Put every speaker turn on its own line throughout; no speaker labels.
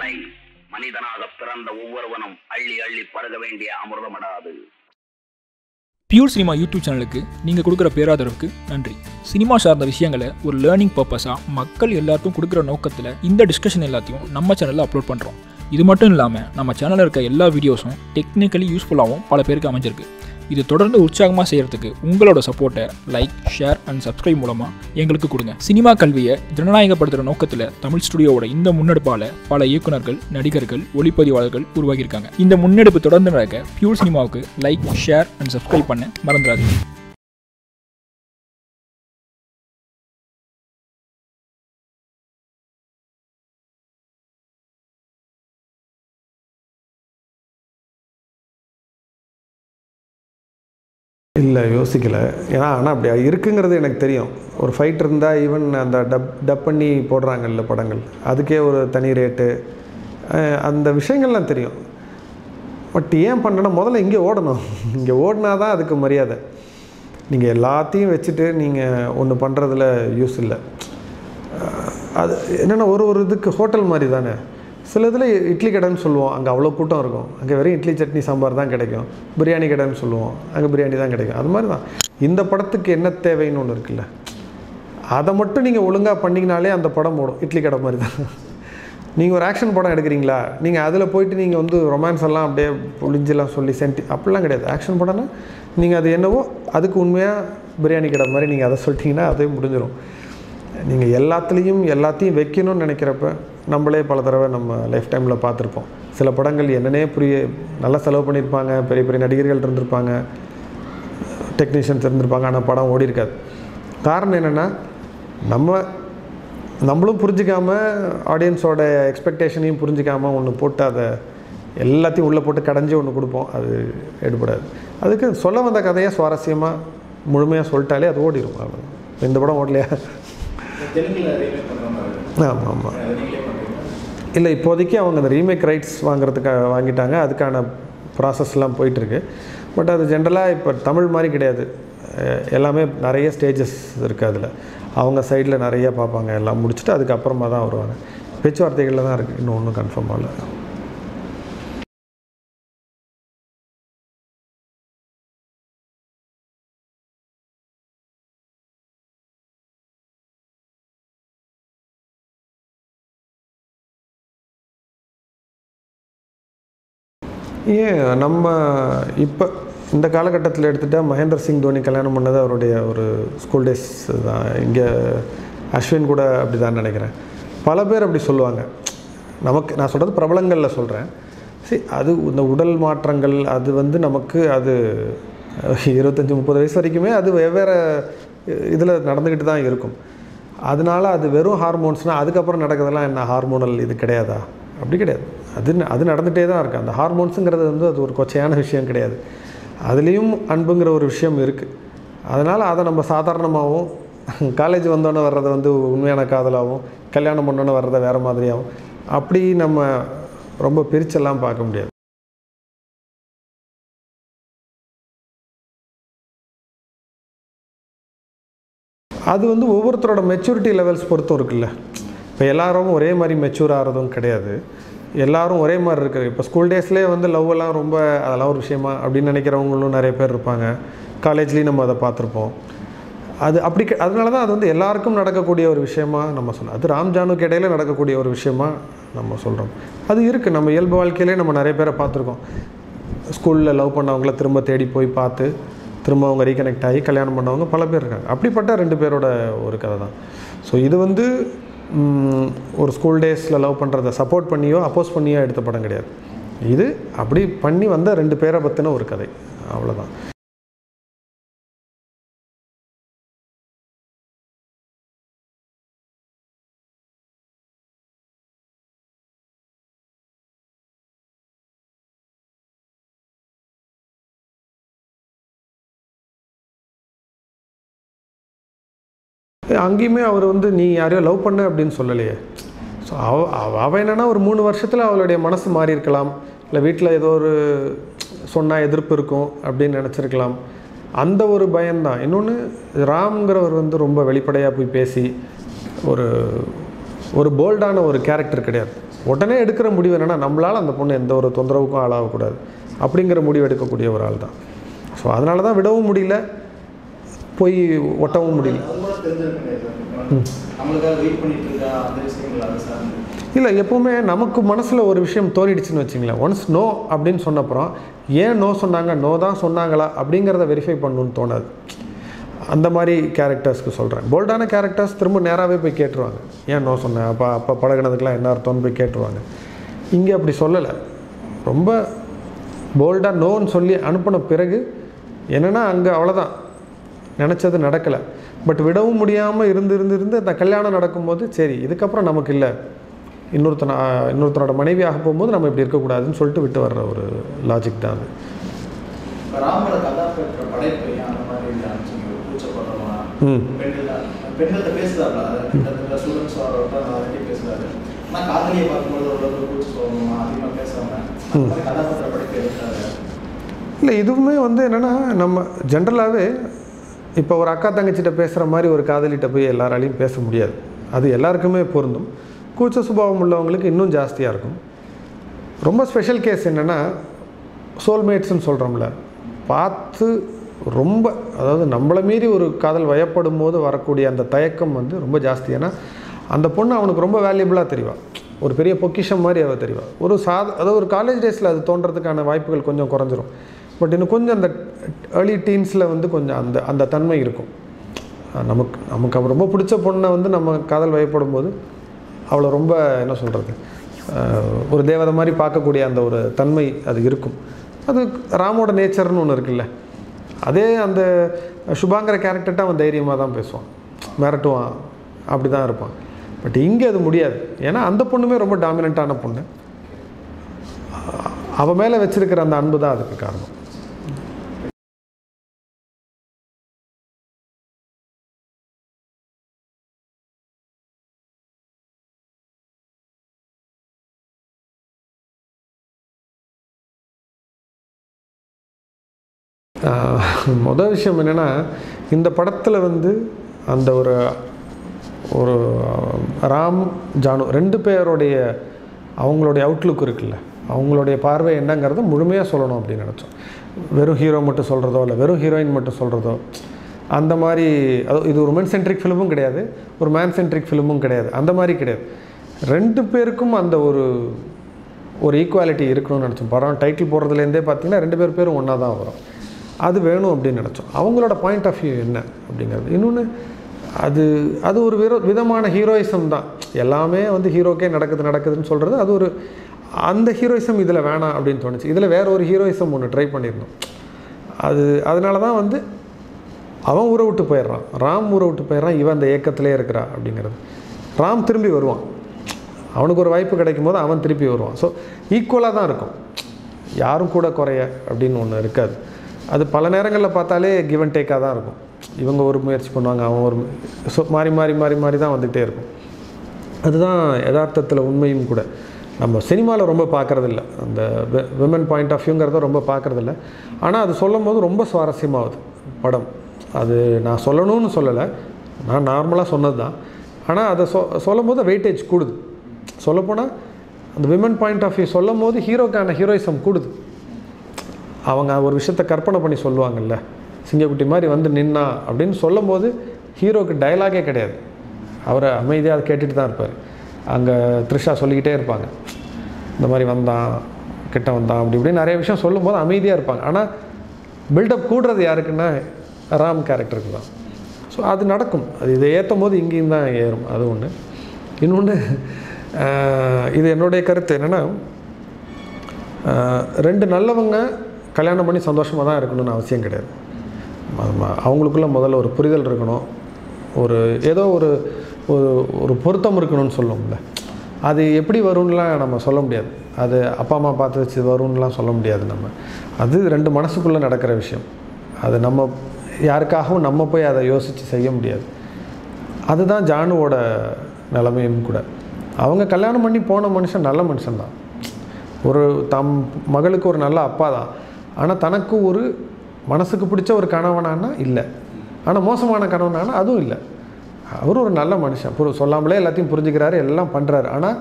மலை மனிதனாக பிறந்த ஒவ்வொருவனும் அள்ளி அள்ளி பருக வேண்டிய அமிர்தமடாது.
பியூர் சினிமா யூடியூப் சேனலுக்கு நீங்கள் கொடுக்குற பேராதரவுக்கு நன்றி. சினிமா சார்ந்த விஷயங்களை ஒரு லேர்னிங் பர்பஸாக மக்கள் எல்லாருக்கும் கொடுக்குற நோக்கத்தில் இந்த டிஸ்கஷன் எல்லாத்தையும் நம்ம சேனலில் அப்லோட் பண்ணுறோம். இது மட்டும் இல்லாமல் நம்ம சேனலில் இருக்க எல்லா வீடியோஸும் டெக்னிக்கலி யூஸ்ஃபுல்லாகவும் பல பேருக்கு அமைஞ்சிருக்கு. இது தொடர்ந்து உற்சாகமாக செய்கிறதுக்கு உங்களோட சப்போர்ட்டை லைக், ஷேர் அண்ட் சப்ஸ்கிரைப் மூலமாக எங்களுக்கு கொடுங்க. சினிமா கல்வியை ஜனநாயகப்படுத்துகிற நோக்கத்தில் தமிழ் ஸ்டுடியோவோட இந்த முன்னெடுப்பால் பல இயக்குநர்கள், நடிகர்கள், ஒளிப்பதிவாளர்கள் உருவாகியிருக்காங்க. இந்த முன்னெடுப்பு தொடர்ந்து நடக்க பியூர் சினிமாவுக்கு லைக், ஷேர் அண்ட் சப்ஸ்கிரைப் பண்ண மறந்துடாதீங்க.
இல்லை யோசிக்கலை. ஏன்னா ஆனால் அப்படி இருக்குங்கிறது எனக்கு தெரியும். ஒரு ஃபைட் இருந்தால் ஈவன் அந்த டப் பண்ணி போடுறாங்கல்ல படங்கள், அதுக்கே ஒரு தனி ரேட்டு, அந்த விஷயங்கள்லாம் தெரியும். பட் ஏன் பண்ணனா முதல்ல இங்கே ஓடணும். இங்கே ஓடினா தான் அதுக்கு மரியாதை. நீங்கள் எல்லாத்தையும் வச்சுட்டு நீங்கள் ஒன்று பண்ணுறதுல யூஸ் இல்லை. அது என்னென்னா ஒரு இதுக்கு ஹோட்டல் மாதிரி தானே. சில இதில் இட்லி கடைன்னு சொல்லுவோம், அங்கே அவ்வளோ கூட்டம் இருக்கும், அங்கே வெறும் இட்லி சட்னி சாம்பார் தான் கிடைக்கும். பிரியாணி கடைன்னு சொல்லுவோம், அங்கே பிரியாணி தான் கிடைக்கும். அது மாதிரி தான் இந்த படத்துக்கு என்ன தேவைன்னு ஒன்று இருக்குல்ல, அதை மட்டும் நீங்கள் ஒழுங்காக பண்ணிங்கனாலே அந்த படம் ஓடும். இட்லி கடை மாதிரி தான். நீங்கள் ஒரு ஆக்ஷன் படம் எடுக்கிறீங்களா, நீங்கள் அதில் போயிட்டு நீங்கள் வந்து ரொமான்ஸ் எல்லாம் அப்படியே புளிஞ்செல்லாம் சொல்லி அப்படிலாம் கிடையாது. ஆக்ஷன் படம்னா நீங்கள் அது என்னவோ அதுக்கு உண்மையாக பிரியாணி கடை மாதிரி நீங்கள் அதை சொல்லிட்டீங்கன்னா அதையும் முடிஞ்சிடும். நீங்கள் எல்லாத்தையும் வைக்கணும்னு நினைக்கிறப்ப நம்மளே பல தடவை நம்ம லைஃப் டைமில் பார்த்துருப்போம். சில படங்கள் என்னன்னே நல்லா செலவு பண்ணியிருப்பாங்க, பெரிய பெரிய நடிகர்கள் இருந்திருப்பாங்க, டெக்னீஷியன்ஸ் இருந்திருப்பாங்க, ஆனால் படம் ஓடி இருக்காது. காரணம் என்னென்னா நம்மளும் புரிஞ்சிக்காமல், ஆடியன்ஸோட எக்ஸ்பெக்டேஷனையும் புரிஞ்சிக்காமல் ஒன்று போட்டு அதை எல்லாத்தையும் உள்ளே போட்டு கடைஞ்சி ஒன்று கொடுப்போம். அது எடுபடாது. அதுக்கு சொல்ல வந்த கதையை சுவாரஸ்யமாக முழுமையாக சொல்லிட்டாலே அது ஓடிடும். இந்த படம் ஓடலையா? ஆமாம் ஆமாம். இல்லை, இப்போதைக்கு அவங்க அந்த ரீமேக் ரைட்ஸ் வாங்கிட்டாங்க. அதுக்கான ப்ராசஸ்லாம் போயிட்டுருக்கு. பட் அது ஜென்ரலாக இப்போ தமிழ் மாதிரி கிடையாது. எல்லாமே நிறைய ஸ்டேஜஸ் இருக்குது. அதில் அவங்க சைடில் நிறைய பார்ப்பாங்க. எல்லாம் முடிச்சுட்டு அதுக்கப்புறமா தான் வருவாங்க. பேச்சுவார்த்தைகளில் தான் இருக்குது, இன்னும் ஒன்றும் கன்ஃபார்மாக இல்லை. ஏன் நம்ம இப்போ இந்த காலகட்டத்தில் எடுத்துகிட்டால் மகேந்திர சிங் தோனி கல்யாணம் பண்ணது அவருடைய ஒரு ஸ்கூல் டேஸ் தான். இங்கே அஸ்வின் கூட அப்படி தான் நினைக்கிறேன். பல பேர் அப்படி சொல்லுவாங்க. நான் சொல்கிறது பிரபலங்களில் சொல்கிறேன். சரி, அது இந்த உடல் மாற்றங்கள் அது வந்து நமக்கு அது 25-30 வயசு வரைக்குமே அது வெவ்வேறு இதில் நடந்துக்கிட்டு தான் இருக்கும். அதனால் அது வெறும் ஹார்மோன்ஸ்னால் அதுக்கப்புறம் நடக்கிறதெல்லாம் என்ன ஹார்மோனல் இது கிடையாதா? அப்படி கிடையாது. அது நடந்துகிட்டே தான் இருக்குது. அந்த ஹார்மோன்ஸுங்கிறது வந்து அது ஒரு கொச்சையான விஷயம் கிடையாது. அதுலேயும் அன்புங்கிற ஒரு விஷயம் இருக்குது. அதனால் அதை நம்ம சாதாரணமாகவும், காலேஜ் வந்தோன்னே வர்றதை வந்து உண்மையான காதலாகவும், கல்யாணம் பண்ணோன்னே வர்றதை வேறு மாதிரியாகவும் அப்படி நம்ம ரொம்ப பிரிச்செல்லாம் பார்க்க முடியாது. அது வந்து ஒவ்வொருத்தரோட மெச்சூரிட்டி லெவல்ஸ் பொறுத்தும் இருக்குல்ல. இப்போ எல்லோரும் ஒரே மாதிரி மெச்சூர் ஆகிறதும் கிடையாது. எல்லோரும் ஒரே மாதிரி இருக்குது. இப்போ ஸ்கூல் டேஸ்லேயே வந்து லவ்வெல்லாம் ரொம்ப அதெல்லாம் ஒரு விஷயமா அப்படின்னு நினைக்கிறவங்களும் நிறைய பேர் இருப்பாங்க. காலேஜ்லேயும் நம்ம அதை பார்த்துருப்போம். அதனால தான் அது வந்து எல்லாருக்கும் நடக்கக்கூடிய ஒரு விஷயமா நம்ம சொல்லலாம். அது ராம் ஜானுக்கு இடையில நடக்கக்கூடிய ஒரு விஷயமா நம்ம சொல்கிறோம். அது இருக்குது. நம்ம இயல்பு வாழ்க்கையிலே நம்ம நிறைய பேரை பார்த்துருக்கோம். ஸ்கூலில் லவ் பண்ணவங்கள திரும்ப தேடி போய் பார்த்து திரும்ப அவங்க ரீகனெக்ட் ஆகி கல்யாணம் பண்ணவங்க பல பேர் இருக்காங்க. அப்படிப்பட்ட 2 பேரோட ஒரு கதை தான். ஸோ இது வந்து ஒரு ஸ்கூல் டேஸில் லவ் பண்ணுறதை சப்போர்ட் பண்ணியோ அப்போஸ் பண்ணியோ எடுத்த படம் கிடையாது. இது அப்படி பண்ணி வந்த 2 பேரை பற்றின ஒரு கதை, அவ்வளோதான். அங்கேயுமே அவர் வந்து நீ யாரையோ லவ் பண்ண அப்படின்னு சொல்லலையே. ஸோ அவள் என்னென்னா ஒரு 3 வருஷத்தில் அவளுடைய மனசு மாறி இருக்கலாம். இல்லை வீட்டில் ஏதோ ஒரு சொன்னால் எதிர்ப்பு இருக்கும் அப்படின்னு நினச்சிருக்கலாம். அந்த ஒரு பயம்தான். இன்னொன்று, ராம்ங்கிறவர் வந்து ரொம்ப வெளிப்படையாக போய் பேசி ஒரு போல்டான ஒரு கேரக்டர் கிடையாது. உடனே எடுக்கிற முடிவு என்னென்னா நம்மளால் அந்த பொண்ணு எந்த ஒரு தொந்தரவுக்கும் ஆளாகக்கூடாது அப்படிங்கிற முடிவு எடுக்கக்கூடிய ஒரு ஆள் தான். ஸோ அதனால தான் விடவும் முடியல, போய் ஒட்டவும் முடியல. இல்லை, எப்போவுமே நமக்கு மனசில் ஒரு விஷயம் தோணிடுச்சுன்னு வச்சிங்களேன், ஒன்ஸ் நோ அப்படின்னு சொன்னப்புறம் ஏன் நோ சொன்னாங்க, நோ தான் சொன்னாங்களா அப்படிங்கிறத வெரிஃபை பண்ணணுன்னு தோணாது. அந்த மாதிரி கேரக்டர்ஸ்க்கு சொல்கிறேன். போல்டான கேரக்டர்ஸ் திரும்ப நேராகவே போய் கேட்டுருவாங்க, ஏன் நோ சொன்னேன், அப்போ பழகினதுக்கெலாம் என்ன அர்த்தம்னு போய் கேட்டுருவாங்க. இங்கே அப்படி சொல்லலை. ரொம்ப போல்டாக நோன்னு சொல்லி அனுப்பின பிறகு என்னென்னா அங்கே அவ்வளோதான், நினச்சது நடக்கலை. பட் விடவும் முடியாமல் இருந்து அந்த கல்யாணம் நடக்கும்போது சரி இதுக்கப்புறம் நமக்கு இல்லை, இன்னொருத்தனோட மனைவி ஆக போகும்போது நம்ம இப்படி இருக்கக்கூடாதுன்னு சொல்லிட்டு விட்டு வர்ற ஒரு லாஜிக் தான் அது. இல்லை, இதுவுமே என்னென்னா நம்ம ஜென்ரலாகவே இப்போ ஒரு அக்கா தங்கச்சிட்ட பேசுகிற மாதிரி ஒரு காதலிட்ட போய் எல்லாராலையும் பேச முடியாது. அது எல்லாருக்குமே பொருந்தும். கூச்ச சுபாவம் உள்ளவங்களுக்கு இன்னும் ஜாஸ்தியாக இருக்கும். ரொம்ப ஸ்பெஷல் கேஸ் என்னென்னா சோல்மேட்ஸ்ன்னு சொல்கிறோம்ல, பார்த்து ரொம்ப அதாவது நம்மளை மீறி ஒரு காதல் வயப்படும் போது வரக்கூடிய அந்த தயக்கம் ரொம்ப ஜாஸ்தி. ஏன்னா அந்த பொண்ணு அவனுக்கு ரொம்ப வேல்யூபிளாக தெரிவாள், ஒரு பெரிய பொக்கிஷம் மாதிரி அவள் தெரிவாள். அதாவது ஒரு காலேஜ் டேஸில் அது தோன்றதுக்கான வாய்ப்புகள் கொஞ்சம் குறைஞ்சிரும். பட் இன்னும் கொஞ்சம் அந்த ஏர்லி டீன்ஸில் கொஞ்சம் அந்த தன்மை இருக்கும். நமக்கு அவள் ரொம்ப பிடிச்ச பொண்ணை நம்ம காதல் வயப்படும் போது அவளை ரொம்ப என்ன சொல்கிறது, ஒரு தேவதை மாதிரி பார்க்கக்கூடிய அந்த ஒரு தன்மை அது இருக்கும். அது ராமோட நேச்சர்னு ஒன்று இருக்குல்ல, அதே அந்த சுபாங்கிற கேரக்டர்கிட்ட அவன் தைரியமாக தான் பேசுவான், மிரட்டுவான், அப்படி தான் இருப்பான். பட் இங்கே அது முடியாது. ஏன்னா அந்த பொண்ணுமே ரொம்ப டாமினண்ட்டான பொண்ணு, அவன் மேலே வச்சிருக்கிற அந்த அன்பு தான் அதுக்கு காரணம். மொதல் விஷயம் என்னென்னா, இந்த படத்தில் அந்த ஒரு ராம் ஜானு 2 பேருடைய அவங்களுடைய அவுட்லுக் இருக்குல்ல, அவங்களுடைய பார்வை என்னங்கிறத முழுமையாக சொல்லணும் அப்படின்னு நினச்சோம். வெறும் ஹீரோ மட்டும் சொல்கிறதோ இல்லை வெறும் ஹீரோயின் மட்டும் சொல்கிறதோ அந்த மாதிரி, இது ஒரு உமன் சென்ட்ரிக் ஃபிலிமும் கிடையாது, ஒரு மேன் சென்ட்ரிக் ஃபிலிமும் கிடையாது, அந்த மாதிரி கிடையாது. 2 பேருக்கும் அந்த ஒரு ஈக்குவாலிட்டி இருக்கணும்னு நினச்சோம். படம் டைட்டில் போடுறதுலேருந்தே பார்த்தீங்கன்னா 2 பேரும் ஒன்றா தான் வரும். அது வேணும் அப்படின்னு நினச்சோம். அவங்களோட பாயிண்ட் ஆஃப் வியூ என்ன அப்படிங்கிறது. இன்னொன்று அது ஒரு விதமான ஹீரோயிசம் தான். எல்லாமே ஹீரோக்கே நடக்குதுன்னு சொல்கிறது அது அந்த ஹீரோயிசம் இதில் வேணாம் அப்படின்னு தோணுச்சு. இதில் வேறு ஒரு ஹீரோயிசம் ஒன்று ட்ரை பண்ணியிருந்தோம். அதனால தான் அவன் ஊரை விட்டு போயிடுறான், ராம் ஊரை விட்டு போயிடுறான், இவன் அந்த ஏக்கத்திலே இருக்கிறா அப்படிங்கிறது. ராம் திரும்பி வருவான், அவனுக்கு ஒரு வாய்ப்பு கிடைக்கும் போது அவன் திருப்பி வருவான். ஸோ ஈக்குவலாக தான் இருக்கும், யாரும் கூட குறைய அப்படின்னு ஒன்று இருக்காது. அது பல நேரங்களில் பார்த்தாலே கிவ் அண்ட் டேக்காக தான் இருக்கும். இவங்க ஒரு முயற்சி பண்ணுவாங்க, அவன் ஒரு மாறி மாறி மாறி மாறி தான் வந்துகிட்டே இருக்கும். அதுதான் யதார்த்தத்தில் உண்மையும் கூட. நம்ம சினிமாவில் ரொம்ப பார்க்குறதில்ல, அந்த விமன் பாயிண்ட் ஆஃப் வியூங்கிறத ரொம்ப பார்க்குறதில்ல. ஆனால் அது சொல்லும் போது ரொம்ப சுவாரஸ்யமாகுது படம். அது நான் சொல்லணும்னு சொல்லலை, நான் நார்மலாக சொன்னது தான். ஆனால் அதை சொல்லும் போது வெயிட்டேஜ் கூடுது. சொல்லப்போனால் அந்த விமன் பாயிண்ட் ஆஃப் வியூ சொல்லும் போது ஹீரோக்கான ஹீரோயிசம் கூடுது. அவங்க ஒரு விஷயத்தை கற்பனை பண்ணி சொல்லுவாங்கல்ல, சிங்கக்குட்டி மாதிரி நின்னா அப்படின்னு சொல்லும் போது ஹீரோக்கு டைலாகே கிடையாது, அவரை அமைதியாக அதை கேட்டுட்டு தான் இருப்பார். அங்கே த்ரிஷா சொல்லிக்கிட்டே இருப்பாங்க, இந்த மாதிரி வந்தான், கிட்ட வந்தான், அப்படி இப்படின்னு நிறைய விஷயம் சொல்லும்போது அமைதியாக இருப்பாங்க. ஆனால் பில்டப் கூடுறது யாருக்குன்னா ராம் கேரக்டருக்கு தான். ஸோ அது நடக்கும், அது இதை ஏற்றும் போது இங்கேயும் தான் ஏறும். அது ஒன்று. இன்னொன்று, இது என்னுடைய கருத்து என்னென்னா, 2 நல்லவங்க கல்யாணம் பண்ணி சந்தோஷமாக தான் இருக்கணும்னு அவசியம் கிடையாது. அவங்களுக்குள்ள முதல்ல ஒரு புரிதல் இருக்கணும், ஏதோ ஒரு பொருத்தம் இருக்கணும்னு சொல்லுவோம்ல. அது எப்படி வரும்னுலாம் நம்ம சொல்ல முடியாது, அது அப்பா அம்மா பார்த்து வச்சு வரும்னுலாம் சொல்ல முடியாது. அது 2 மனசுக்குள்ளே நடக்கிற விஷயம். அது நம்ம யாருக்காகவும் நம்ம போய் அதை யோசித்து செய்ய முடியாது. அதுதான் ஜானுவோட நிலைமையும் கூட. அவங்க கல்யாணம் பண்ணி போன மனுஷன் நல்ல மனுஷன்தான், தம் மகளுக்கு ஒரு நல்ல அப்பா தான். ஆனால் தனக்கு ஒரு மனசுக்கு பிடிச்ச ஒரு கணவனானா இல்லை, ஆனால் மோசமான கணவனானா அதுவும் இல்லை. அவர் ஒரு நல்ல மனுஷன், சொல்லாமலே எல்லாத்தையும் புரிஞ்சுக்கிறாரு, எல்லாம் பண்ணுறாரு. ஆனால்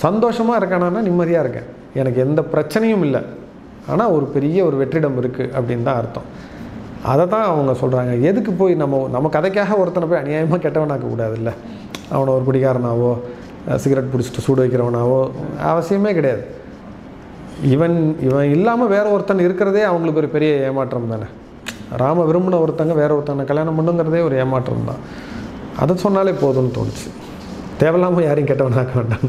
சந்தோஷமாக இருக்கானா நிம்மதியாக இருக்கேன், எனக்கு எந்த பிரச்சனையும் இல்லை, ஆனால் ஒரு பெரிய ஒரு வெற்றிடம் இருக்குது அப்படின்னு தான் அர்த்தம். அதை தான் அவங்க சொல்கிறாங்க. எதுக்கு போய் நம்ம கதைக்காக ஒருத்தனை போய் அநியாயமாக கெட்டவனாக்க கூடாதுல்ல. அவனை ஒரு குடிகாரனாவோ சிகரெட் பிடிச்சிட்டு சூடு வைக்கிறவனாவோ அவசியமே கிடையாது. இவன் இல்லாமல் வேற ஒருத்தன் இருக்கிறதே அவங்களுக்கு ஒரு பெரிய ஏமாற்றம் தானே. ராம விரும்பின ஒருத்தங்க வேற ஒருத்தனை கல்யாணம் பண்ணுங்கிறதே ஒரு ஏமாற்றம் தான். அதை சொன்னாலே போதும்னு தோணுச்சு. தேவையில்லாமல் யாரையும் கெட்டவனாக்க வேண்டாம்.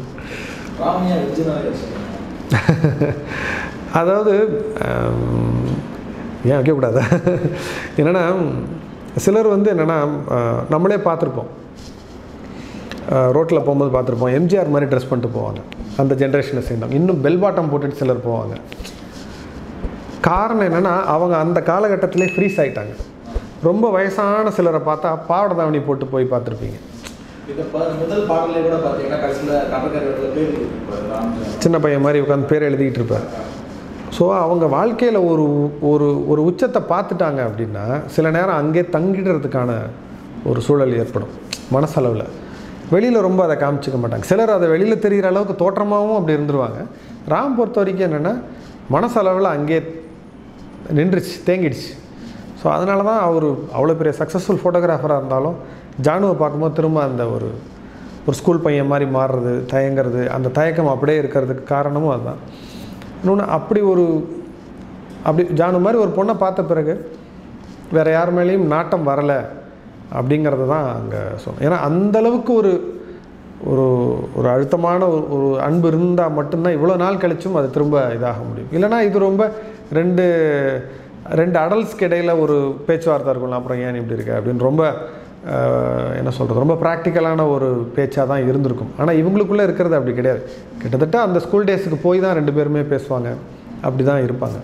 அதாவது ஏன் வைக்கக்கூடாதா? என்னென்னா சிலர் என்னென்னா நம்மளே பார்த்துருப்போம், ரோட்டில் போகும்போது பார்த்துருப்போம், எம்ஜிஆர் மாதிரி ட்ரெஸ் பண்ணிட்டு போவாங்க, அந்த ஜென்ரேஷனை சேர்ந்தவங்க. இன்னும் பெல் பாட்டம் போட்டுட்டு சிலர் போவாங்க. காரணம் என்னென்னா அவங்க அந்த காலகட்டத்திலே ஃப்ரீஸ் ஆகிட்டாங்க. ரொம்ப வயசான சிலரை பார்த்தா பாவாடை தாவணி போட்டு போய் பார்த்துருப்பீங்க. சின்ன பையன் மாதிரி உட்காந்து பேர் எழுதிக்கிட்டு இருப்பார். ஸோ அவங்க வாழ்க்கையில் ஒரு ஒரு ஒரு உச்சத்தை பார்த்துட்டாங்க அப்படின்னா சில நேரம் அங்கே தங்கிடுறதுக்கான ஒரு சூழல் ஏற்படும் மனசளவில். வெளியில் ரொம்ப அதை காமிச்சிக்க மாட்டாங்க. சிலர் அதை வெளியில் தெரிகிற அளவுக்கு தோற்றமாகவும் அப்படி இருந்துருவாங்க. ராம் பொறுத்த வரைக்கும் என்னென்னா மனசளவில் அங்கே நின்றுச்சு, தேங்கிடுச்சு. ஸோ அதனால தான் அவர் அவ்வளோ பெரிய சக்ஸஸ்ஃபுல் ஃபோட்டோகிராஃபராக இருந்தாலும் ஜானுவை பார்க்கும்போது திரும்ப அந்த ஒரு ஸ்கூல் பையன் மாதிரி மாறுறது, தயங்கிறது, அந்த தயக்கம் அப்படியே இருக்கிறதுக்கு காரணமும் அதுதான். இன்னொன்று அப்படி ஜானு மாதிரி ஒரு பொண்ணை பார்த்த பிறகு வேறு யார் மேலேயும் நாட்டம் வரலை அப்படிங்கிறது தான் அங்கே சொன்னோம். ஏன்னா அந்தளவுக்கு ஒரு ஒரு ஒரு அழுத்தமான ஒரு அன்பு இருந்தால் மட்டும்தான் இவ்வளோ நாள் கழிச்சும் அது திரும்ப இதாக முடியும். இல்லைனா இது ரொம்ப ரெண்டு அடல்ட்ஸ்க்கு இடையில் ஒரு பேச்சுவார்த்தை இருக்கும்ல, அப்புறம் ஏன் இப்படி இருக்கு அப்படின்னு ரொம்ப என்ன சொல்கிறது, ரொம்ப ப்ராக்டிக்கலான ஒரு பேச்சாக தான் இருந்திருக்கும். ஆனால் இவங்களுக்குள்ளே இருக்கிறது அப்படி கிடையாது. கிட்டத்தட்ட அந்த ஸ்கூல் டேஸுக்கு போய் தான் ரெண்டு பேருமே பேசுவாங்க, அப்படி தான் இருப்பாங்க.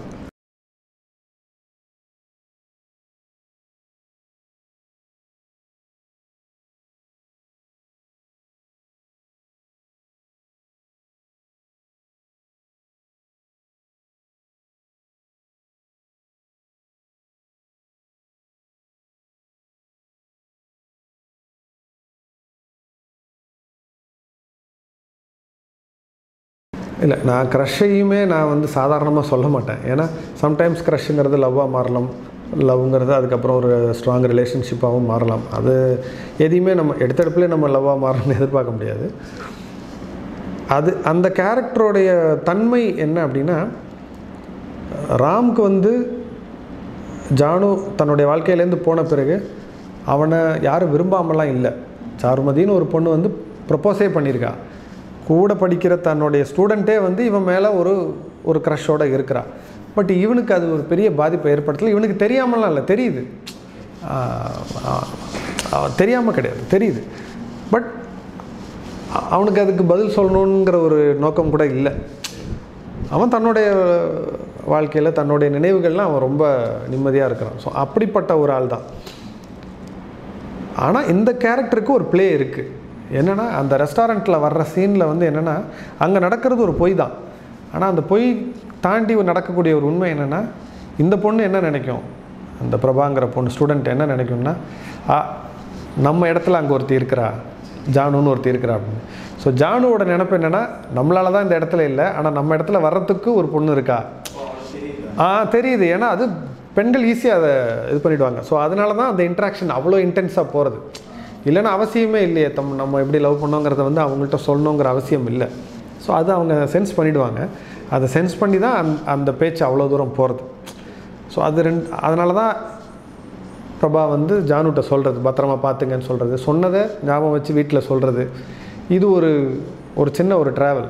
இல்லை, நான் க்ரஷ்ஷையுமே நான் சாதாரணமாக சொல்ல மாட்டேன். ஏன்னா சம்டைம்ஸ் க்ரஷ்ஷுங்கிறது லவ்வாக மாறலாம், லவ்ங்கிறது அதுக்கப்புறம் ஒரு ஸ்ட்ராங் ரிலேஷன்ஷிப்பாகவும் மாறலாம். அது எதையுமே நம்ம எடுத்தடுப்புலேயே நம்ம லவ்வாக மாறணும்னு எதிர்பார்க்க முடியாது. அந்த கேரக்டருடைய தன்மை என்ன அப்படின்னா, ராம்க்கு ஜானு தன்னுடைய வாழ்க்கையிலேருந்து போன பிறகு அவனை யாரும் விரும்பாமலாம் இல்லை. சாருமதின்னு ஒரு பொண்ணு ப்ரப்போஸே பண்ணியிருக்கா. கூட படிக்கிற தன்னுடைய ஸ்டூடெண்ட்டே இவன் மேலே ஒரு க்ரஷோடு இருக்கிறா. பட் இவனுக்கு அது ஒரு பெரிய பாதிப்பை ஏற்படுத்தலை. இவனுக்கு தெரியாமலாம் இல்லை, தெரியுது, தெரியாமல் கிடையாது, தெரியுது. பட் அவனுக்கு அதுக்கு பதில் சொல்லணுங்கிற ஒரு நோக்கம் கூட இல்லை. அவன் தன்னுடைய வாழ்க்கையில் தன்னுடைய நினைவுகள்லாம் அவன் ரொம்ப நிம்மதியாக இருக்கிறான். ஸோ அப்படிப்பட்ட ஒரு ஆள் தான். ஆனால் இந்த கேரக்டருக்கு ஒரு ப்ளே இருக்குது. என்னென்னா அந்த ரெஸ்டாரண்ட்டில் வர்ற சீனில் என்னென்னா அங்கே நடக்கிறது ஒரு பொய் தான். ஆனால் அந்த பொய் தாண்டி நடக்கக்கூடிய ஒரு உண்மை என்னென்னா, இந்த பொண்ணு என்ன நினைக்கும், அந்த பிரபாங்கிற பொண்ணு ஸ்டூடெண்ட் என்ன நினைக்கும்னா, நம்ம இடத்துல அங்கே ஒருத்தி இருக்கிறா, ஜானுன்னு ஒருத்தி இருக்கிறா அப்படின்னு. ஸோ ஜானுவோட நினைப்பு என்னென்னா, நம்மளால தான் இந்த இடத்துல இல்லை, ஆனால் நம்ம இடத்துல வர்றதுக்கு ஒரு பொண்ணு இருக்கா தெரியுது. ஏன்னா அது பெண்கள் ஈஸியாக அதை இது பண்ணிவிடுவாங்க. ஸோ அதனால தான் அந்த இன்ட்ராக்ஷன் அவ்வளோ இன்டென்ஸாக போகிறது. இல்லைன்னா அவசியமே இல்லையே, நம்ம எப்படி லவ் பண்ணோங்கிறத அவங்கள்ட்ட சொல்லணுங்கிற அவசியம் இல்லை. ஸோ அது அவங்க சென்ஸ் பண்ணிவிடுவாங்க. அதை சென்ஸ் பண்ணி தான் அந்த பேச்சு அவ்வளோ தூரம் போகிறது. ஸோ அதனால தான் பிரபா ஜானுட்ட சொல்கிறது, பத்திரமா பார்த்துங்கன்னு சொல்கிறது, சொன்னதை ஞாபகம் வச்சு வீட்டில் சொல்கிறது. இது ஒரு சின்ன ஒரு ட்ராவல்.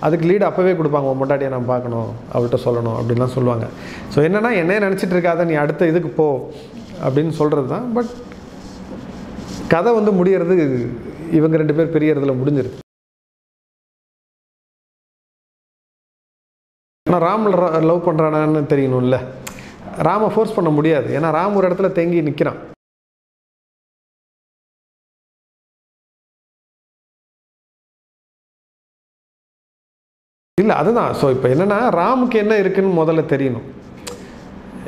அதுக்கு லீடு அப்போவே கொடுப்பாங்க, உன் முன்னாடியே நான் பார்க்கணும், அவள்கிட்ட சொல்லணும் அப்படின்லாம் சொல்லுவாங்க. ஸோ என்னென்னா, என்னையே நினச்சிட்டு இருக்காத, நீ அடுத்த இதுக்கு போ அப்படின்னு சொல்கிறது தான். பட் கதை முடியறது இவங்க ரெண்டு பேர் பிரியறதுல முடிஞ்சிருது. ஆனால் ராம் லவ் பண்ணுறானான்னு தெரியணும்ல. ராமை ஃபோர்ஸ் பண்ண முடியாது. ஏன்னா ராம் ஒரு இடத்துல தேங்கி நிற்கிறான். இல்லை, அதுதான். ஸோ இப்போ என்னென்னா, ராமுக்கு என்ன இருக்குதுன்னு முதல்ல தெரியணும்.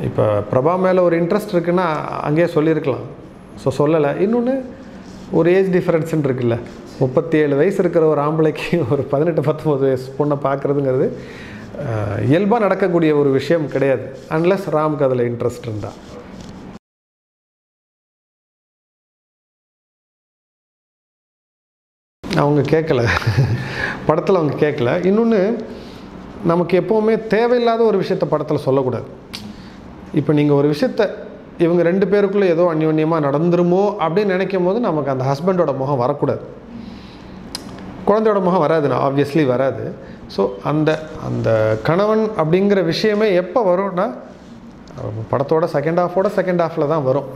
இப்போ பிரபா மேலே ஒரு இன்ட்ரெஸ்ட் இருக்குன்னா அங்கேயே சொல்லியிருக்கலாம். ஸோ சொல்லலை. இன்னொன்று ஒரு ஏஜ் டிஃப்ரென்ஸுன்னு இருக்குல்ல. 37 வயசு இருக்கிற ஒரு ஆம்பளைக்கு ஒரு 18-19 வயசு பொண்ணை பார்க்குறதுங்கிறது இயல்பாக நடக்கக்கூடிய ஒரு விஷயம் கிடையாது, அன்லஸ் ராமுக்கு அதில் இன்ட்ரெஸ்ட் இருந்தால். அவங்க கேட்கல, படத்தில் அவங்க கேட்கல. இன்னொன்று, நமக்கு எப்போவுமே தேவையில்லாத ஒரு விஷயத்தை படத்தில் சொல்லக்கூடாது. இப்போ நீங்கள் ஒரு விஷயத்தை இவங்க 2 பேருக்குள்ளே ஏதோ அந்யோன்யமாக நடந்துருமோ அப்படின்னு நினைக்கும் போது நமக்கு அந்த ஹஸ்பண்டோட முகம் வரக்கூடாது, குழந்தையோட முகம் வராது, ஆப்வியஸ்லி வராது. ஸோ அந்த அந்த கணவன் அப்படிங்கிற விஷயமே எப்போ வரும்னா படத்தோட செகண்ட் ஹாஃபில் தான் வரும்,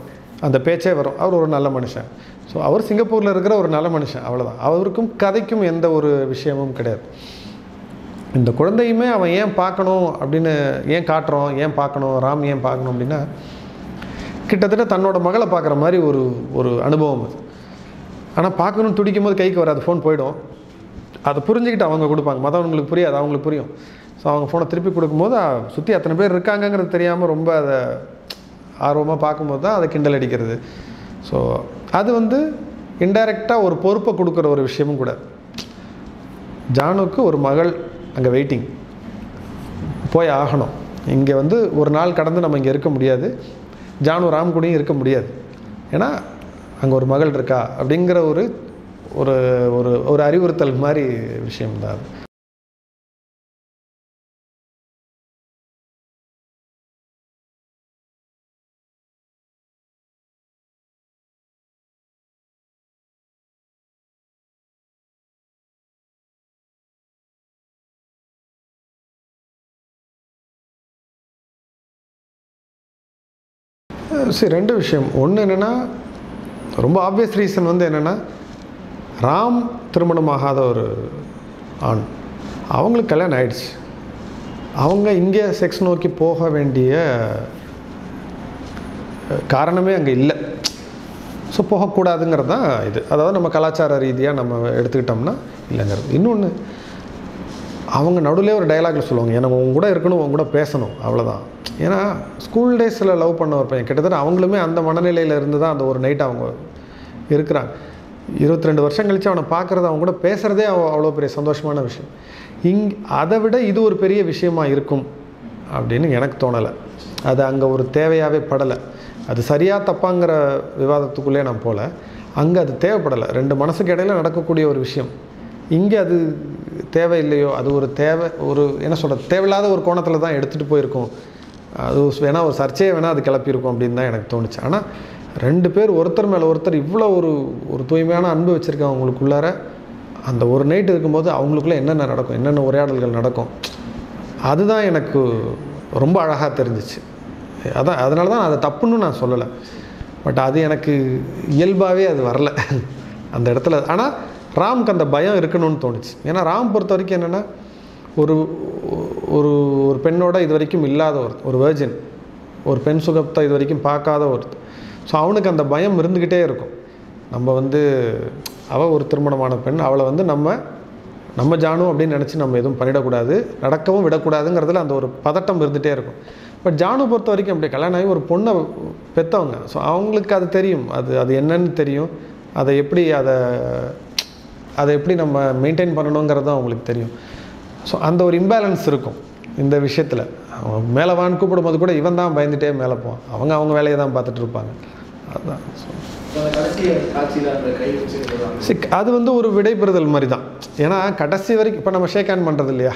அந்த பேச்சே வரும். அவர் ஒரு நல்ல மனுஷன். ஸோ அவர் சிங்கப்பூரில் இருக்கிற ஒரு நல்ல மனுஷன், அவ்வளோதான். அவருக்கும் கதைக்கும் எந்த ஒரு விஷயமும் கிடையாது. இந்த குழந்தையுமே அவன் ஏன் பார்க்கணும் அப்படின்னு ஏன் காட்டுறோம், ஏன் பார்க்கணும், ராம் ஏன் பார்க்கணும் அப்படின்னா கிட்டத்தட்ட தன்னோட மகளை பார்க்குற மாதிரி ஒரு ஒரு அனுபவம் அது. ஆனால் பார்க்கணும்னு துடிக்கும் போது கைக்கு வராது, ஃபோன் போயிடும். அதை புரிஞ்சுக்கிட்டு அவங்க கொடுப்பாங்க, மற்றவங்களுக்கு புரியாது, அவங்களுக்கு புரியும். ஸோ அவங்க ஃபோனை திருப்பி கொடுக்கும்போது சுற்றி அத்தனை பேர் இருக்காங்கங்கிறது தெரியாமல் ரொம்ப அதை ஆர்வமாக பார்க்கும்போது தான் அதை கிண்டல் அடிக்கிறது. ஸோ அது இன்டைரக்டாக ஒரு பொறுப்பை கொடுக்குற ஒரு விஷயமும் கூட. ஜானுக்கு ஒரு மகள் அங்கே வெயிட்டிங், போய் ஆகணும். இங்கே ஒரு நாள் கடந்து நம்ம இங்கே இருக்க முடியாது, ஜானு ராம் கூடயும் இருக்க முடியாது. ஏன்னா அங்கே ஒரு மகள் இருக்கா அப்படிங்கிற ஒரு ஒரு ஒரு அறிவுறுத்தல் மாதிரி விஷயம்தான் அது. சரி, 2 விஷயம். ஒன்று என்னென்னா, ரொம்ப ஆப்வியஸ் ரீசன் என்னென்னா, ராம் திருமணமாகாத ஒரு ஆண், அவங்களுக்கு கல்யாணம் ஆயிடுச்சு. அவங்க இங்கே செக்ஸ் நோக்கி போக வேண்டிய காரணமே அங்கே இல்லை. ஸோ போகக்கூடாதுங்கிறது தான் இது. அதாவது நம்ம கலாச்சார ரீதியாக நம்ம எடுத்துக்கிட்டோம்னா இல்லைங்கிறது. இன்னொன்று, அவங்க நடுவில் ஒரு டயலாகில் சொல்லுவாங்க, எனக்கு உங்க கூட இருக்கணும், உங்க கூட பேசணும், அவ்வளோதான். ஏன்னா ஸ்கூல் டேஸில் லவ் பண்ண ஒரு பையன் கிட்டத்தட்ட அவங்களுமே அந்த மனநிலையில் இருந்து தான் அந்த ஒரு நைட் அவங்க இருக்கிறாங்க. 22 வருஷம் கழித்து அவனை பார்க்குறது, அவங்க கூட பேசுகிறதே அவ்வளோ பெரிய சந்தோஷமான விஷயம். அதை விட இது ஒரு பெரிய விஷயமாக இருக்கும் அப்படின்னு எனக்கு தோணலை. அது அங்கே ஒரு தேவையாகவே படலை. அது சரியாக தப்பாங்கிற விவாதத்துக்குள்ளே நான் போகல. அங்கே அது தேவைப்படலை. 2 மனசுக்கு இடையில் நடக்கக்கூடிய ஒரு விஷயம். இங்கே அது தேவையில்லையோ, அது ஒரு என்ன சொல்கிறது, தேவையில்லாத ஒரு கோணத்தில் தான் எடுத்துகிட்டு போயிருக்கோம். அது வேணால் ஒரு சர்ச்சையை வேணால் அது கிளப்பியிருக்கும் அப்படின்னு தான் எனக்கு தோணுச்சு. ஆனால் 2 பேர் ஒருத்தர் மேலே ஒருத்தர் இவ்வளோ ஒரு தூய்மையான அன்பு வச்சுருக்காங்க அவங்களுக்குள்ளார. அந்த ஒரு நைட் இருக்கும்போது அவங்களுக்குள்ளே என்னென்ன நடக்கும், என்னென்ன உரையாடல்கள் நடக்கும், அதுதான் எனக்கு ரொம்ப அழகாக தெரிஞ்சிச்சு. அதனால தான் அதை தப்புன்னு நான் சொல்லலை. பட் அது எனக்கு இயல்பாகவே அது வரலை அந்த இடத்துல. ஆனால் ராம்க்கு அந்த பயம் இருக்கணும்னு தோணுச்சு. ஏன்னா ராம் பொறுத்த வரைக்கும் என்னென்னா, ஒரு ஒரு ஒரு பெண்ணோட இது வரைக்கும் இல்லாத ஒரு வெர்ஜின், ஒரு பெண் சுகத்தை இது வரைக்கும் பார்க்காத ஒருத்தர். ஸோ அவனுக்கு அந்த பயம் இருந்துக்கிட்டே இருக்கும். நம்ம அவள் ஒரு திருமணமான பெண், அவளை நம்ம ஜானு அப்படின்னு நினச்சி நம்ம எதுவும் பண்ணிடக்கூடாது, நடக்கவும் விடக்கூடாதுங்கிறதுல அந்த ஒரு பதட்டம் இருந்துகிட்டே இருக்கும். பட் ஜானு பொறுத்த வரைக்கும் அப்படி கல்யாணம் ஆகி ஒரு பொண்ணை பெற்றவங்க. ஸோ அவங்களுக்கு அது தெரியும், அது என்னன்னு தெரியும், அதை எப்படி நம்ம மெயின்டைன் பண்ணணுங்கிறது தான் அவங்களுக்கு தெரியும். ஸோ அந்த ஒரு இம்பேலன்ஸ் இருக்கும் இந்த விஷயத்தில். அவன் மேலே வான்னு கூப்பிடும்போது கூட இவன் தான் பயந்துகிட்டே மேலே போவான், அவங்க வேலையை தான் பார்த்துட்டு இருப்பாங்க. அதுதான் அது ஒரு விடைபெறுதல் மாதிரி தான். ஏன்னா கடைசி வரைக்கும் இப்போ நம்ம ஷேக் ஹேண்ட் பண்ணுறது இல்லையா,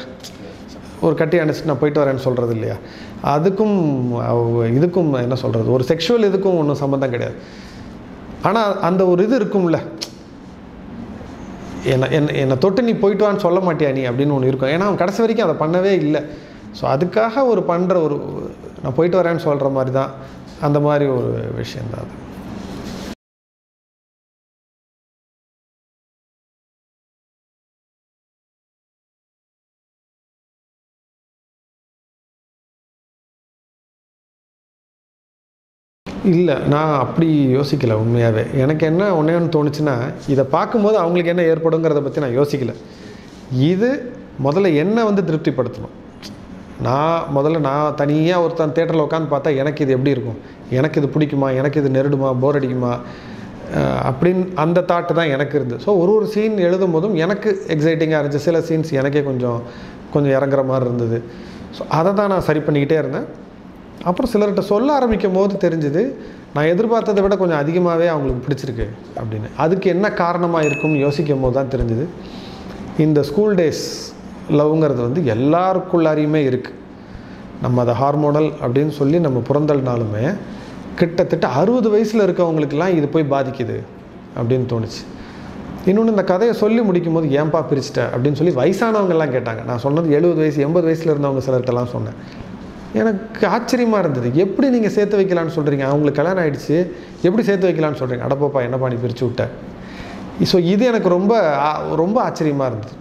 ஒரு கட்டி அணைச்சிட்டு நான் போயிட்டு வரேன்னு சொல்கிறது இல்லையா, அதுக்கும் இதுக்கும் என்ன சொல்கிறது, ஒரு செக்ஷுவல் இதுக்கும் ஒன்றும் சம்மந்தம் கிடையாது. ஆனால் அந்த ஒரு இது இருக்கும்ல, என்னை தொட்டு நீ போயிட்டு வான்னு சொல்ல மாட்டியா நீ அப்படின்னு ஒன்று இருக்கும். ஏன்னா அவன் கடைசி வரைக்கும் அதை பண்ணவே இல்லை. ஸோ அதுக்காக பண்ணுற நான் போயிட்டு வரேன்னு சொல்கிற மாதிரி தான், அந்த மாதிரி ஒரு விஷயந்தான் அது. இல்லை, நான் அப்படி யோசிக்கலை உண்மையாகவே. எனக்கு என்ன ஒன்று தோணுச்சுன்னா, இதை பார்க்கும்போது அவங்களுக்கு என்ன ஏற்படுங்கிறத பற்றி நான் யோசிக்கலை. இது முதல்ல என்னை திருப்திப்படுத்தணும். நான் தனியாக ஒருத்தன் தேட்டரில் உட்காந்து பார்த்தா எனக்கு இது எப்படி இருக்கும், எனக்கு இது பிடிக்குமா, எனக்கு இது நெருடுமா, போர் அடிக்குமா, அப்படின்னு அந்த தாட்டு தான் எனக்கு இருந்தது. ஸோ ஒரு சீன் எழுதும் போதும் எனக்கு எக்ஸைட்டிங்காக இருந்துச்சு. சில சீன்ஸ் எனக்கே கொஞ்சம் இறங்குற மாதிரி இருந்தது. ஸோ அதை தான் நான் சரி பண்ணிக்கிட்டே இருந்தேன். அப்புறம் சிலர்கிட்ட சொல்ல ஆரம்பிக்கும் போது தெரிஞ்சுது நான் எதிர்பார்த்ததை விட கொஞ்சம் அதிகமாகவே அவங்களுக்கு பிடிச்சிருக்கு அப்படின்னு. அதுக்கு என்ன காரணமாக இருக்கும்னு யோசிக்கும் போது தான் தெரிஞ்சுது இந்த ஸ்கூல் டேஸ் லவ்ங்கிறது வந்து எல்லாருக்குள்ளாரையுமே இருக்குது. நம்ம அதை ஹார்மோனல் அப்படின்னு சொல்லி நம்ம பிறந்தல்னாலுமே கிட்டத்தட்ட 60 வயசில் இருக்கவங்களுக்கெல்லாம் இது போய் பாதிக்குது அப்படின்னு தோணுச்சு. இன்னொன்று இந்த கதையை சொல்லி முடிக்கும் போது ஏன்பா பிரிச்சிட்ட அப்படின்னு சொல்லி வயசானவங்கெல்லாம் கேட்டாங்க. நான் சொன்னது 70 வயசு 80 வயசில் இருந்தவங்க சிலர்கிட்டலாம் சொன்னேன். எனக்கு ஆச்சரியமாக இருந்தது. எப்படி நீங்கள் சேர்த்து வைக்கலான்னு சொல்கிறீங்க? அவங்களுக்கு கல்யாணம் ஆகிடுச்சு, எப்படி சேர்த்து வைக்கலான்னு சொல்கிறீங்க? அடப்போப்பா என்னப்பா நீ பிரித்து விட்ட. ஸோ இது எனக்கு ரொம்ப ஆச்சரியமாக இருந்தது.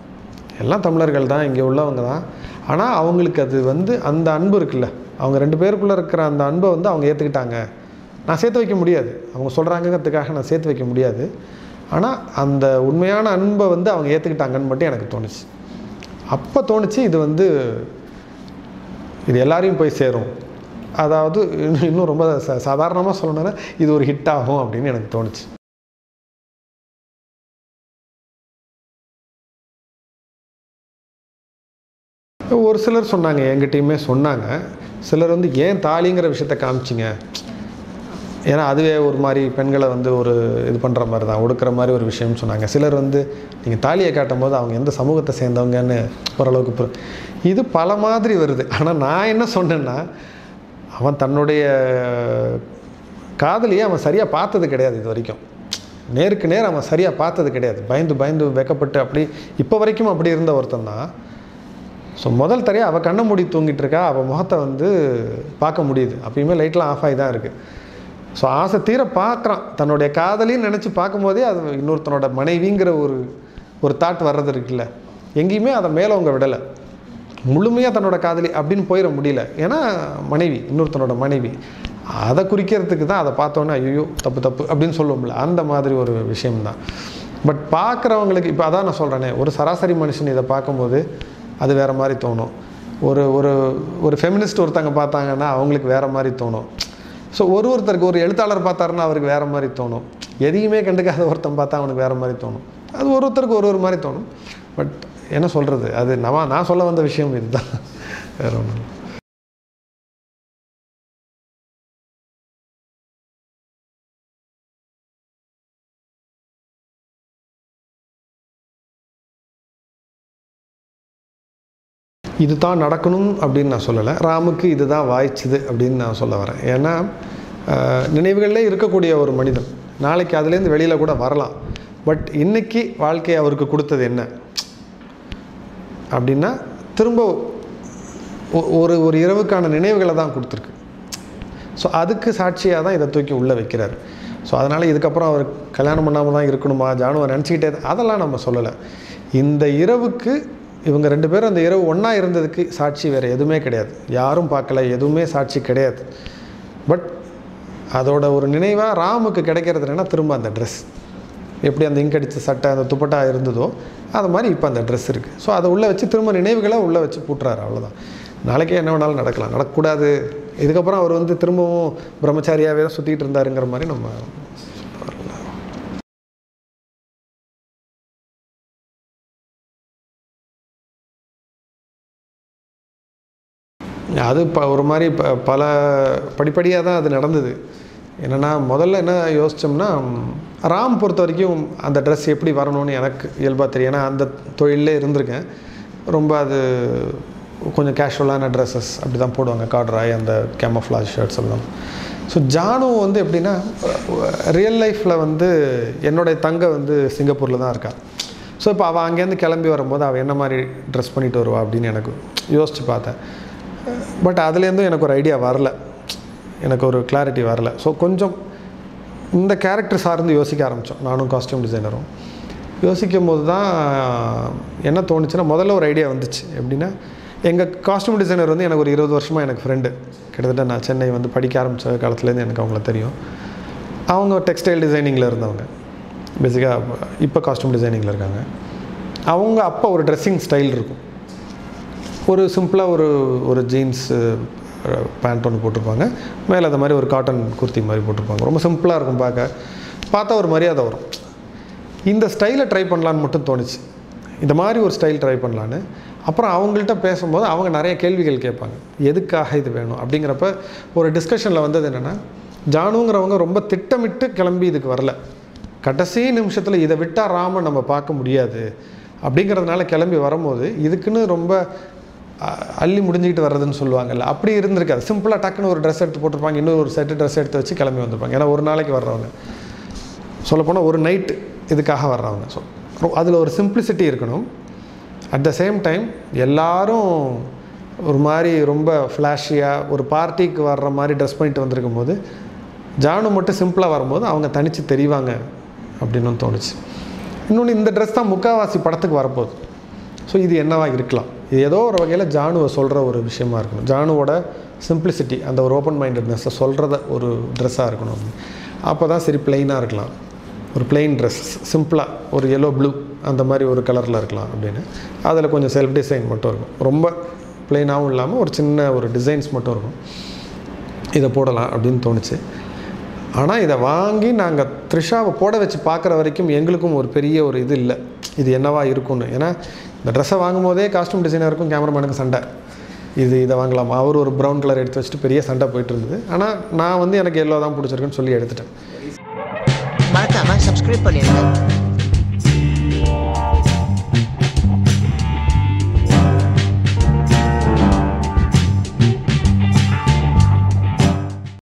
எல்லாம் தமிழர்கள் தான், இங்கே உள்ளவங்க தான். ஆனால் அவங்களுக்கு அது வந்து அந்த அன்பு இருக்குல்ல, அவங்க 2 பேருக்குள்ளே இருக்கிற அந்த அன்பை வந்து அவங்க ஏற்றுக்கிட்டாங்க. நான் சேர்த்து வைக்க முடியாது, அவங்க சொல்கிறாங்கிறதுக்காக நான் சேர்த்து வைக்க முடியாது. ஆனால் அந்த உண்மையான அன்பை வந்து அவங்க ஏற்றுக்கிட்டாங்கன்னு மட்டும் எனக்கு தோணுச்சு. அப்போ தோணுச்சு இது வந்து இது எல்லாரையும் போய் சேரும். அதாவது இன்னும் ரொம்ப சாதாரணமாக சொல்லணுன்னா இது ஒரு ஹிட் ஆகும் அப்படின்னு எனக்கு தோணுச்சு. ஒரு சிலர் சொன்னாங்க, என்கிட்டையுமே சொன்னாங்க. சிலர் வந்து ஏன் தாலிங்கிற விஷயத்தை காமிச்சிங்க, ஏன்னா அதுவே ஒரு மாதிரி பெண்களை வந்து ஒரு இது பண்ணுற மாதிரி தான், ஒடுக்கிற மாதிரி ஒரு விஷயம்னு சொன்னாங்க. சிலர் வந்து நீங்கள் தாலியை காட்டும் போது அவங்க எந்த சமூகத்தை சேர்ந்தவங்கன்னு ஓரளவுக்கு இது பல மாதிரி வருது. ஆனால் நான் என்ன சொன்னேன்னா, அவன் தன்னுடைய காதலியை அவன் சரியாக பார்த்தது கிடையாது. இது வரைக்கும் நேருக்கு நேர் அவன் சரியாக பார்த்தது கிடையாது. பயந்து வெக்கப்பட்டு அப்படி இப்போ வரைக்கும் அப்படி இருந்த ஒருத்தன் தான். ஸோ முதல் தரையாக அவள் கண்ணை மூடி தூங்கிட்டு இருக்கா, அவள் முகத்தை வந்து பார்க்க முடியுது. அப்பயுமே லைட்லாம் ஆஃப் ஆகி தான் இருக்குது. ஸோ ஆசை தீர பார்க்குறான், தன்னுடைய காதலின்னு நினச்சி பார்க்கும்போதே அது இன்னொருத்தனோட மனைவிங்கிற ஒரு தாட் வர்றது இருக்குல்ல. எங்கேயுமே அதை மேலவங்க விடலை, முழுமையாக தன்னோட காதலி அப்படின்னு போயிட முடியல. ஏன்னா மனைவி, இன்னொருத்தனோட மனைவி, அதை குறிக்கிறதுக்கு தான் அதை பார்த்தோன்னே ஐயோ தப்பு அப்படின்னு சொல்லுவோம்ல, அந்த மாதிரி ஒரு விஷயம்தான். பட் பார்க்குறவங்களுக்கு இப்போ அதான் நான் சொல்கிறேனே, ஒரு சராசரி மனுஷன் இதை பார்க்கும்போது அது வேறு மாதிரி தோணும். ஒரு ஃபெமினிஸ்ட் ஒருத்தங்க பார்த்தாங்கன்னா அவங்களுக்கு வேறு மாதிரி தோணும். ஸோ ஒருத்தருக்கு ஒரு எழுத்தாளர் பார்த்தாருன்னா அவருக்கு வேறு மாதிரி தோணும். எதையுமே கண்டுக்காத ஒருத்தன் பார்த்தா அவனுக்கு வேறு மாதிரி தோணும். அது ஒருத்தருக்கு ஒரு மாதிரி தோணும். பட் என்ன சொல்கிறது, அது நான் சொல்ல வந்த விஷயம் இதுதான், வேறு ஒன்றும். இது தான் நடக்கணும் அப்படின்னு நான் சொல்லலை. ராமுக்கு இது தான் வாய்ச்சுது அப்படின்னு நான் சொல்ல வரேன். ஏன்னா நினைவுகளிலே இருக்கக்கூடிய ஒரு மனிதன் நாளைக்கு அதுலேருந்து வெளியில் கூட வரலாம். பட் இன்றைக்கி வாழ்க்கையை அவருக்கு கொடுத்தது என்ன அப்படின்னா, திரும்ப ஒரு இரவுக்கான நினைவுகளை தான் கொடுத்துருக்கு. ஸோ அதுக்கு சாட்சியாக தான் இதை தூக்கி உள்ளே வைக்கிறார். ஸோ அதனால் இதுக்கப்புறம் அவர் கல்யாணம் பண்ணாமல் தான் இருக்கணுமா, ஜானுவை நினச்சிக்கிட்டே அதெல்லாம் நம்ம சொல்லலை. இந்த இரவுக்கு இவங்க 2 பேரும் அந்த இரவு ஒன்றா இருந்ததுக்கு சாட்சி வேறு எதுவுமே கிடையாது. யாரும் பார்க்கல, எதுவுமே சாட்சி கிடையாது. பட் அதோட ஒரு நினைவாக ராமுக்கு கிடைக்கிறது என்னென்னா, திரும்ப அந்த ட்ரெஸ் எப்படி அந்த இங்கடிச்ச சட்டை அந்த துப்பட்டா இருந்ததோ அது மாதிரி இப்போ அந்த ட்ரெஸ் இருக்குது. ஸோ அதை உள்ளே வச்சு திரும்ப நினைவுகளை உள்ளே வச்சு பூட்டுறாரு. அவ்வளோதான். நாளைக்கே என்ன வேணாலும் நடக்கலாம், நடக்கக்கூடாது. இதுக்கப்புறம் அவர் வந்து திரும்பவும் பிரம்மச்சாரியாகவே தான் சுற்றிட்டு இருந்தாருங்கிற மாதிரி நம்ம அது ஒரு மாதிரி பல படிப்படியாக தான் அது நடந்தது. என்னென்னா, முதல்ல என்ன யோசித்தோம்னா, ராம் பொறுத்த வரைக்கும் அந்த ட்ரெஸ் எப்படி வரணும்னு எனக்கு இயல்பாக தெரியும். ஏன்னா அந்த தொழிலே இருந்திருக்கேன். ரொம்ப அது கொஞ்சம் கேஷுவலான ட்ரெஸ்ஸஸ் அப்படி தான் போடுவாங்க, கார்ட்ராய் அந்த கேமோஃப்ளாஜ் ஷர்ட்ஸ் எல்லாம். ஸோ ஜானு வந்து எப்படின்னா, ரியல் லைஃப்பில் வந்து என்னுடைய தங்கை வந்து சிங்கப்பூரில் தான் இருக்கா. ஸோ இப்போ அவள் அங்கேருந்து கிளம்பி வரும்போது அவள் என்ன மாதிரி ட்ரெஸ் பண்ணிட்டு வருவா அப்படின்னு எனக்கு யோசித்து பார்த்தேன். பட் அதுலேருந்தும் எனக்கு ஒரு ஐடியா வரல, எனக்கு ஒரு கிளாரிட்டி வரல. ஸோ கொஞ்சம் இந்த கேரக்டர் சார்ந்து யோசிக்க ஆரம்பித்தோம், நானும் காஸ்டியூம் டிசைனரும். யோசிக்கும் போது தான் என்ன தோணுச்சுன்னா, முதல்ல ஒரு ஐடியா வந்துச்சு. எப்படின்னா, எங்கள் காஸ்டியூம் டிசைனர் வந்து எனக்கு ஒரு 20 வருஷமாக எனக்கு ஃப்ரெண்டு. கிட்டத்தட்ட நான் சென்னை வந்து படிக்க ஆரம்பித்த காலத்துலேருந்து எனக்கு அவங்கள தெரியும். அவங்க டெக்ஸ்டைல் டிசைனிங்கில் இருந்தவங்க. பேசிக்காக இப்போ காஸ்டியூம் டிசைனிங்கில் இருக்காங்க. அவங்க அப்போ ஒரு ட்ரெஸ்ஸிங் ஸ்டைல் இருக்கும். ஒரு சிம்பிளாக ஒரு ஜீன்ஸ் பேண்ட் ஒன்று போட்டிருப்பாங்க, மேலே அந்த மாதிரி ஒரு காட்டன் குர்த்தி மாதிரி போட்டிருப்பாங்க. ரொம்ப சிம்பிளாக இருக்கும் பார்க்க. பார்த்தா ஒரு மரியாதை வரும். இந்த ஸ்டைலை ட்ரை பண்ணலான்னு மட்டும் தோணுச்சு. இந்த மாதிரி ஒரு ஸ்டைல் ட்ரை பண்ணலான்னு. அப்புறம் அவங்கள்ட்ட பேசும்போது அவங்க நிறைய கேள்விகள் கேட்பாங்க, எதுக்காக இது வேணும் அப்படிங்கிறப்ப ஒரு டிஸ்கஷனில் வந்தது என்னென்னா, ஜானுங்கிறவங்க ரொம்ப திட்டமிட்டு கிளம்பி இதுக்கு வரல. கடைசி நிமிஷத்தில் இதை விட்டால் ராமன் நம்ம பார்க்க முடியாது அப்படிங்கிறதுனால கிளம்பி வரும்போது இதுக்குன்னு ரொம்ப அள்ளி முடிஞ்சிக்கிட்டு வர்றதுன்னு சொல்லுவாங்கல்ல, அப்படி இருந்திருக்காது. சிம்பிளாக டக்குன்னு ஒரு ட்ரெஸ் எடுத்து போட்டிருப்பாங்க, இன்னொரு ஒரு செட்டு ட்ரெஸ் எடுத்து வச்சு கிளம்பி வந்திருப்பாங்க. ஏன்னா ஒரு நாளைக்கு வர்றவங்க, சொல்லப்போனால் ஒரு நைட்டு இதுக்காக வர்றவங்க. ஸோ அதில் ஒரு சிம்பிளிசிட்டி இருக்கணும். அட் த சேம் டைம் எல்லாரும் ஒரு மாதிரி ரொம்ப ஃப்ளாஷியாக ஒரு பார்ட்டிக்கு வர்ற மாதிரி ட்ரெஸ் பண்ணிட்டு வந்திருக்கும் போது ஜானு மட்டும் சிம்பிளாக வரும்போது அவங்க தனித்து தெரிவாங்க அப்படின்னு தோணுச்சு. இன்னொன்று, இந்த ட்ரெஸ் தான் முக்கால்வாசி படத்துக்கு வரப்போகுது. ஸோ இது என்னவா இருக்கலாம், இது ஏதோ ஒரு வகையில் ஜானுவை சொல்கிற ஒரு விஷயமா இருக்கணும். ஜானுவோட சிம்பிளிசிட்டி, அந்த ஒரு ஓப்பன் மைண்டட்னஸை சொல்கிறத ஒரு ட்ரெஸ்ஸாக இருக்கணும். அப்போ தான் சரி பிளெயினாக இருக்கலாம், ஒரு பிளெயின் ட்ரெஸ் சிம்பிளாக ஒரு எல்லோ ப்ளூ அந்த மாதிரி ஒரு கலரில் இருக்கலாம் அப்படின்னு. அதில் கொஞ்சம் செல்ஃப் டிசைன் மட்டும் இருக்கும், ரொம்ப பிளெயினாகவும் இல்லாமல் ஒரு சின்ன ஒரு டிசைன்ஸ் மட்டும் இருக்கும். இதை போடலாம் அப்படின்னு தோணுச்சு. ஆனால் இதை வாங்கி நாங்கள் த்ரிஷாவை போட வச்சு பார்க்குற வரைக்கும் எங்களுக்கும் ஒரு பெரிய ஒரு இது இல்லை, இது என்னவா இருக்கும்னு. ஏன்னா இந்த ட்ரெஸ்ஸை வாங்கும் போதே காஸ்டியூம் டிசைனருக்கும் கேமராமேனுக்கும் சண்டை, இதை வாங்கலாமா. அவர் ஒரு ப்ரௌன் கலர் எடுத்து வச்சுட்டு பெரிய சண்டை போயிட்டு இருந்தது. ஆனால் நான் எனக்கு எல்லோ தான் பிடிச்சிருக்குன்னு சொல்லி எடுத்துட்டேன்.
மறக்காம சப்ஸ்கிரைப் பண்ணிடுங்க.